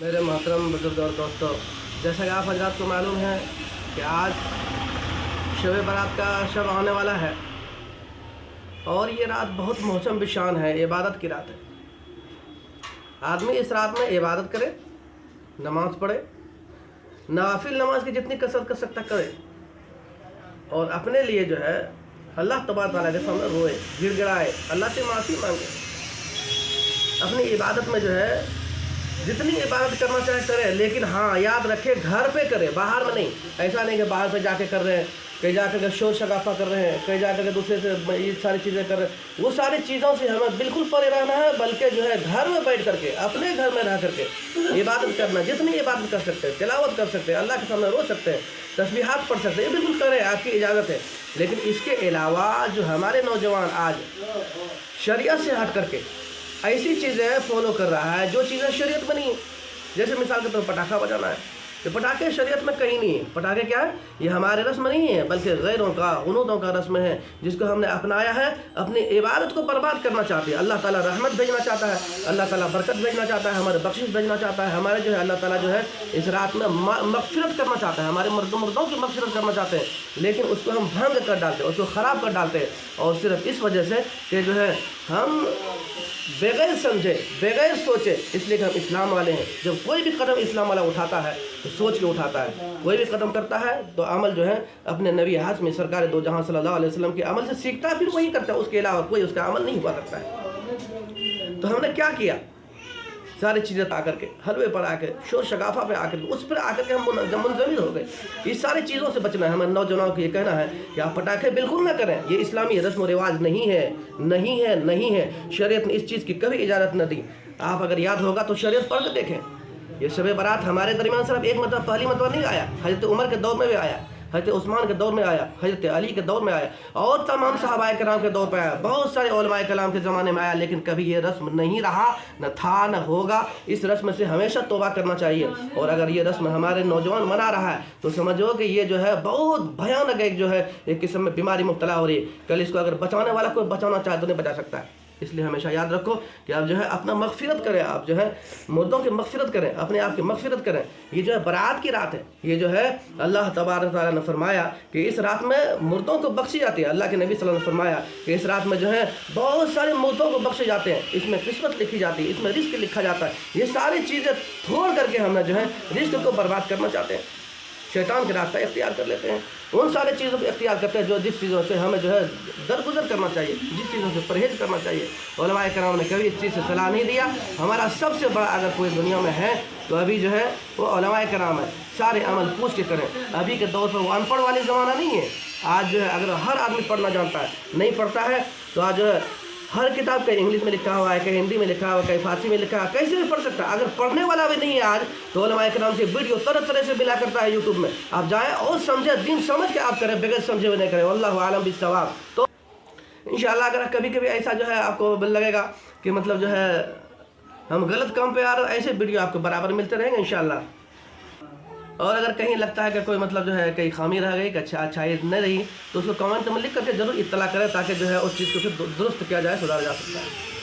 मेरे मोहतरम बुजुर्ग और दोस्तों, जैसा कि आप हजरात को मालूम है कि आज शब बारात का शब आने वाला है और ये रात बहुत मौसम बिशान है, इबादत की रात है। आदमी इस रात में इबादत करे, नमाज पढ़े, नवाफिल नमाज की जितनी कसरत कर सकता करे और अपने लिए जो है अल्लाह तबारक तआला के सामने रोए, गिड़गिड़ाए, अल्लाह से माफ़ी मांगे। अपनी इबादत में जो है जितनी इबादत करना चाहे करे, लेकिन हाँ याद रखे घर पे करे, बाहर में नहीं। ऐसा नहीं कि बाहर पे जाके कर रहे हैं, कहीं जाकर के शोर शगाफा कर रहे हैं, कहीं जाकर के दूसरे से ये सारी चीज़ें कर रहे हैं। वो सारी चीज़ों से हमें बिल्कुल परे रहना है, बल्कि जो है घर में बैठ करके, अपने घर में रह करके इबादत करना। जितनी इबादत कर सकते हैं, तिलावत कर सकते हैं, अल्लाह के सामने रो सकते हैं, तस्बीहात पढ़ सकते हैं, ये बिल्कुल करें, आपकी इजाज़त है। लेकिन इसके अलावा जो हमारे नौजवान आज शरीयत से हट करके ऐसी चीज़ें फॉलो कर रहा है जो चीज़ें शरीयत में नहीं है। जैसे मिसाल के तौर पर पटाखा बजाना है, तो पटाखे शरीयत में कहीं नहीं है। पटाखे क्या है? ये हमारे रस्म नहीं है, बल्कि गैरों का, गुनूदों का रस्म है, जिसको हमने अपनाया है। अपनी इबादत को बर्बाद करना चाहते हैं। अल्लाह ताला रहमत भेजना चाहता है, अल्लाह ताला बरकत भेजना चाहता है, हमारे बख्शिश भेजना चाहता है, हमारे जो है अल्लाह ताला जो है इस रात में मग़फ़िरत करना चाहता है, हमारे मुर्दों की मग़फ़िरत करना चाहते हैं। लेकिन उसको हम भंग कर डालते हैं, उसको ख़राब कर डालते हैं, और सिर्फ इस वजह से कि जो है हम बगैर समझे, बगैर सोचे, इसलिए कि हम इस्लाम वाले हैं। जब कोई भी कदम इस्लाम वाला उठाता है तो सोच के उठाता है। कोई भी कदम करता है तो अमल जो है अपने नबी हाशमी सरकार दो जहां सल्लल्लाहु अलैहि वसल्लम के अमल से सीखता है, फिर वही करता है। उसके अलावा कोई उसका अमल नहीं हुआ करता है। तो हमने क्या किया? सारी चीज़ें आकर के, हलवे पर आकर, शोर शगाफा पे आकर के, उस पर आकर के हम मुंजमिल हो गए। इस सारी चीज़ों से बचना है। हमारे नौजवानों को ये कहना है कि आप पटाखे बिल्कुल ना करें। ये इस्लामी रस्म व रिवाज नहीं है, नहीं है, नहीं है। शरीयत ने इस चीज़ की कभी इजाज़त न दी। आप अगर याद होगा तो शरीयत पढ़ के देखें। ये शब बारात हमारे दरमियान सिर्फ एक मतलब पहली मतवा नहीं आया, हज़रत उमर के दौर में भी आया, हज़रत उस्मान के दौर में आया, हज़रत अली के दौर में आया, और तमाम सहाबाए कराम के दौर पर आया, बहुत सारे उलमाए कलाम के ज़माने में आया। लेकिन कभी ये रस्म नहीं रहा, न था, न होगा। इस रस्म से हमेशा तौबा करना चाहिए। और अगर ये रस्म हमारे नौजवान मना रहा है तो समझो कि ये जो है बहुत भयानक एक जो है एक किस्म में बीमारी मुब्तला हो रही है। कल इसको अगर बचाने वाला कोई बचाना चाहे तो नहीं बचा सकता है। इसलिए हमेशा याद रखो कि आप जो है अपना मग़फ़िरत करें, आप जो है मुर्दों की मग़फ़िरत करें, अपने आप की मग़फ़िरत करें। ये जो है बारात की रात है, ये जो है अल्लाह तबारक तआला ने फरमाया कि इस रात में मुर्दों को बख्शी जाती है। अल्लाह के नबी सल्लल्लाहु अलैहि वसल्लम ने फरमाया कि इस रात में जो है बहुत सारे मुर्दों को बख्शे जाते हैं। इसमें किस्मत लिखी जाती है, इसमें रिस्क लिखा जाता है। ये सारी चीज़ें छोड़ करके हम जो है रिस्क को बर्बाद करना चाहते हैं, शैतान के रास्ता इख्तियार कर लेते हैं। उन सारे चीज़ों को इख्तियार करते हैं जो जिस चीज़ों से हमें जो है दरगुजर करना चाहिए, जिस चीज़ों से परहेज़ करना चाहिए। उलमाए कराम ने कभी इस चीज़ से सलाह नहीं दिया। हमारा सबसे बड़ा अगर कोई दुनिया में है तो अभी जो है वो उलमाए कराम है। सारे अमल पूछ के करें। अभी के दौर पर वो अनपढ़ वाली ज़माना नहीं है। आज जो है अगर हर आदमी पढ़ना जानता है, नहीं पढ़ता है तो आज जो है हर किताब कहीं इंग्लिश में लिखा हुआ है, कहीं हिंदी में लिखा हुआ है, कहीं फारसी में लिखा है, कैसे भी पढ़ सकता है। अगर पढ़ने वाला भी नहीं है आज तो उलमाए कराम की वीडियो तरह तरह से मिला करता है यूट्यूब में। आप जाएं और समझे, दिन समझ के आप करें, बगैर समझे हुए नहीं करें। वल्लाहु आलम बिस्सवाब। तो इंशाअल्लाह अगर कभी कभी ऐसा जो है आपको लगेगा कि मतलब जो है हम गलत काम पे आ रहे हैं, ऐसे वीडियो आपको बराबर मिलते रहेंगे इंशाअल्लाह। और अगर कहीं लगता है कि कोई मतलब जो है कहीं खामी रह गई, कि अच्छा ये नहीं रही, तो उसको कमेंट में लिख करके ज़रूर इत्तला करें, ताकि जो है उस चीज़ को फिर दुरुस्त किया जाए, सुधारा जा सकता है।